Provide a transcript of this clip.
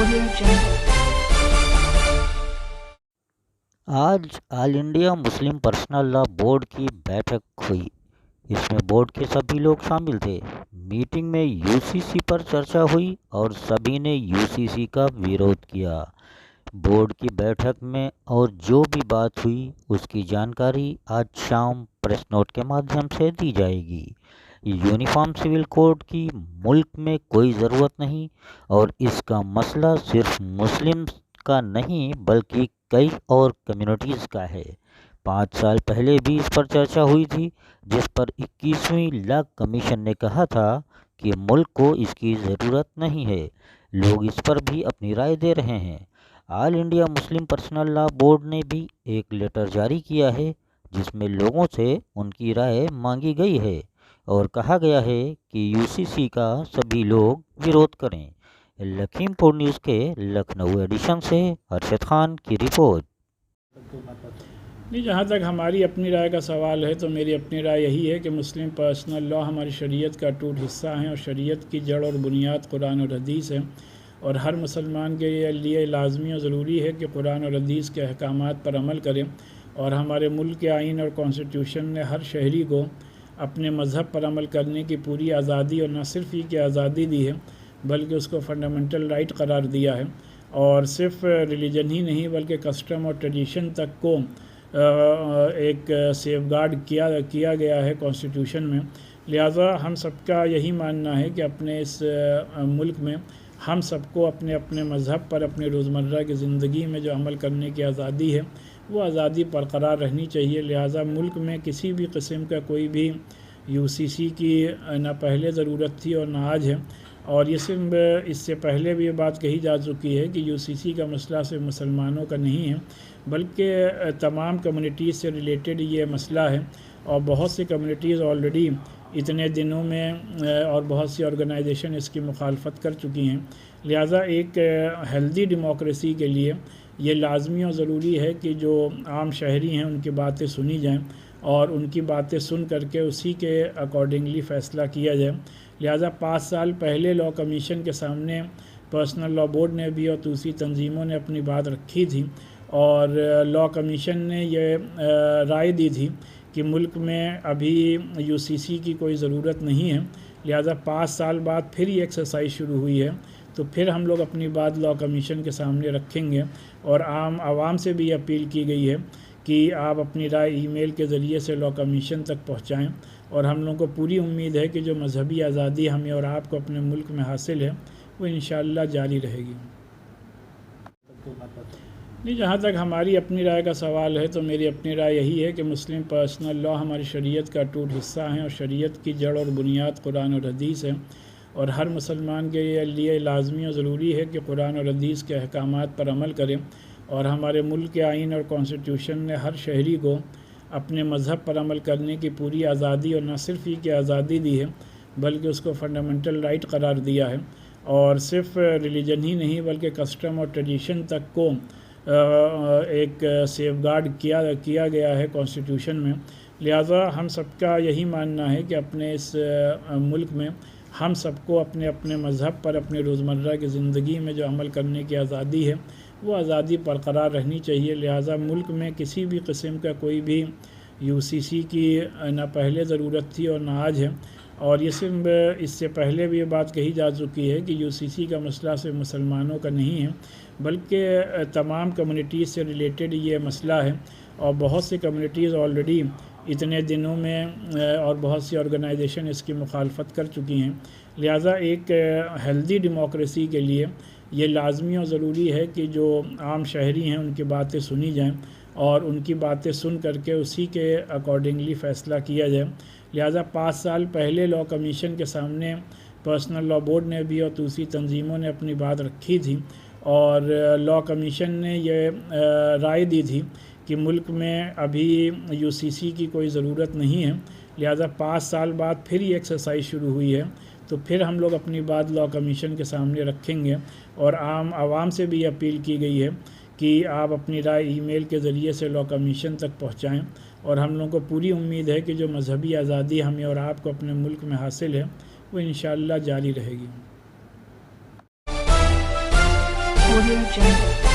Audio Jungle. आज all India Muslim personal law board की बैठक हुई। इसमें बोर्ड के सभी लोग शामिल थे। मीटिंग में यूसीसी पर चर्चा हुई और सभी ने यूसीसी का विरोध किया। बोर्ड की बैठक में और जो भी बात हुई उसकी जानकारी आज शाम प्रेस नोट के माध्यम से दी जाएगी। यूनिफॉर्म सिविल कोड की मुल्क में कोई ज़रूरत नहीं और इसका मसला सिर्फ मुस्लिम का नहीं बल्कि कई और कम्युनिटीज़ का है। 5 साल पहले भी इस पर चर्चा हुई थी, जिस पर 21वीं लॉ कमीशन ने कहा था कि मुल्क को इसकी ज़रूरत नहीं है। लोग इस पर भी अपनी राय दे रहे हैं। All India Muslim personal law board ने भी एक लेटर जारी किया है जिसमें लोगों से उनकी राय मांगी गई है और कहा गया है कि यूसीसी का सभी लोग विरोध करें। लखीमपुर न्यूज़ के लखनऊ एडिशन से अरशद खान की रिपोर्ट। नहीं, जहाँ तक हमारी अपनी राय का सवाल है तो मेरी अपनी राय यही है कि मुस्लिम पर्सनल लॉ हमारी शरीयत का अटूट हिस्सा है और शरीयत की जड़ और बुनियाद कुरान और हदीस है और हर मुसलमान के लिए लाजमी और ज़रूरी है कि कुरान और हदीस के अहकामात पर अमल करें। और हमारे मुल्क के आइन और कॉन्स्टिट्यूशन ने हर शहरी को अपने मज़हब पर अमल करने की पूरी आज़ादी और न सिर्फ ही की आज़ादी दी है बल्कि उसको फंडामेंटल राइट करार दिया है। और सिर्फ रिलीजन ही नहीं बल्कि कस्टम और ट्रेडिशन तक को एक सेफगार्ड किया गया है कॉन्स्टिट्यूशन में। लिहाजा हम सबका यही मानना है कि अपने इस मुल्क में हम सबको अपने अपने मज़हब पर अपने रोज़मर्रा की ज़िंदगी में जो अमल करने की आज़ादी है वो आज़ादी बरकरार रहनी चाहिए। लिहाजा मुल्क में किसी भी किस्म का कोई भी यूसीसी की ना पहले ज़रूरत थी और ना आज है। और ये सिर्फ इससे पहले भी ये बात कही जा चुकी है कि यूसीसी का मसला सिर्फ मुसलमानों का नहीं है बल्कि तमाम कम्युनिटीज़ से रिलेटेड ये मसला है। और बहुत सी कम्युनिटीज़ ऑलरेडी इतने दिनों में और बहुत सी ऑर्गेनाइजेशन इसकी मुखालफत कर चुकी हैं। लिहाजा एक हेल्दी डेमोक्रेसी के लिए ये लाजमी और ज़रूरी है कि जो आम शहरी हैं उनकी बातें सुनी जाएं और उनकी बातें सुन करके उसी के अकॉर्डिंगली फ़ैसला किया जाए। लिहाजा 5 साल पहले लॉ कमीशन के सामने पर्सनल लॉ बोर्ड ने भी और दूसरी तंजीमों ने अपनी बात रखी थी और लॉ कमीशन ने ये राय दी थी कि मुल्क में अभी यूसीसी की कोई ज़रूरत नहीं है। लिहाजा 5 साल बाद फिर ये एक्सरसाइज शुरू हुई है तो फिर हम लोग अपनी बात लॉ कमीशन के सामने रखेंगे। और आम आवाम से भी अपील की गई है कि आप अपनी राय ईमेल के ज़रिए से लॉ कमीशन तक पहुँचाएँ। और हम लोगों को पूरी उम्मीद है कि जो मजहबी आज़ादी हमें और आपको अपने मुल्क में हासिल है वो इंशाअल्लाह जारी रहेगी। नहीं, जहाँ तक हमारी अपनी राय का सवाल है तो मेरी अपनी राय यही है कि मुस्लिम पर्सनल लॉ हमारी शरीयत का अटूट हिस्सा है और शरीयत की जड़ और बुनियाद कुरान और हदीस है और हर मुसलमान के लिए लाजमी और ज़रूरी है कि कुरान और हदीस के अहकामात पर अमल करें। और हमारे मुल्क के आइन और कॉन्स्टिट्यूशन ने हर शहरी को अपने मज़हब पर अमल करने की पूरी आज़ादी और न सिर्फ ही की आज़ादी दी है बल्कि उसको फंडामेंटल राइट करार दिया है। और सिर्फ रिलीजन ही नहीं बल्कि कस्टम और ट्रेडिशन तक को एक सेफगार्ड किया गया है कॉन्स्टिट्यूशन में। लिहाजा हम सबका यही मानना है कि अपने इस मुल्क में हम सबको अपने अपने मज़हब पर अपने रोज़मर्रा की ज़िंदगी में जो अमल करने की आज़ादी है वो आज़ादी बरकरार रहनी चाहिए। लिहाजा मुल्क में किसी भी किस्म का कोई भी यूसीसी की ना पहले ज़रूरत थी और ना आज है। और ये सिर्फ इससे पहले भी ये बात कही जा चुकी है कि यूसीसी का मसला सिर्फ मुसलमानों का नहीं है बल्कि तमाम कम्युनिटीज़ से रिलेटेड ये मसला है। और बहुत सी कम्युनिटीज़ ऑलरेडी इतने दिनों में और बहुत सी ऑर्गेनाइजेशन इसकी मुखालफत कर चुकी हैं। लिहाजा एक हेल्दी डेमोक्रेसी के लिए ये लाजमी और ज़रूरी है कि जो आम शहरी हैं उनकी बातें सुनी जाएं और उनकी बातें सुन करके उसी के अकॉर्डिंगली फ़ैसला किया जाए। लिहाजा 5 साल पहले लॉ कमीशन के सामने पर्सनल लॉ बोर्ड ने भी और दूसरी तंजीमों ने अपनी बात रखी थी और लॉ कमीशन ने ये राय दी थी कि मुल्क में अभी यूसीसी की कोई ज़रूरत नहीं है। लिहाजा 5 साल बाद फिर ये एक्सरसाइज शुरू हुई है तो फिर हम लोग अपनी बात लॉ कमीशन के सामने रखेंगे। और आम आवाम से भी अपील की गई है कि आप अपनी राय ईमेल के ज़रिए से लॉ कमीशन तक पहुँचाएँ। और हम लोगों को पूरी उम्मीद है कि जो मजहबी आज़ादी हमें और आपको अपने मुल्क में हासिल है वो इंशाअल्लाह जारी रहेगी। Audio Jungle.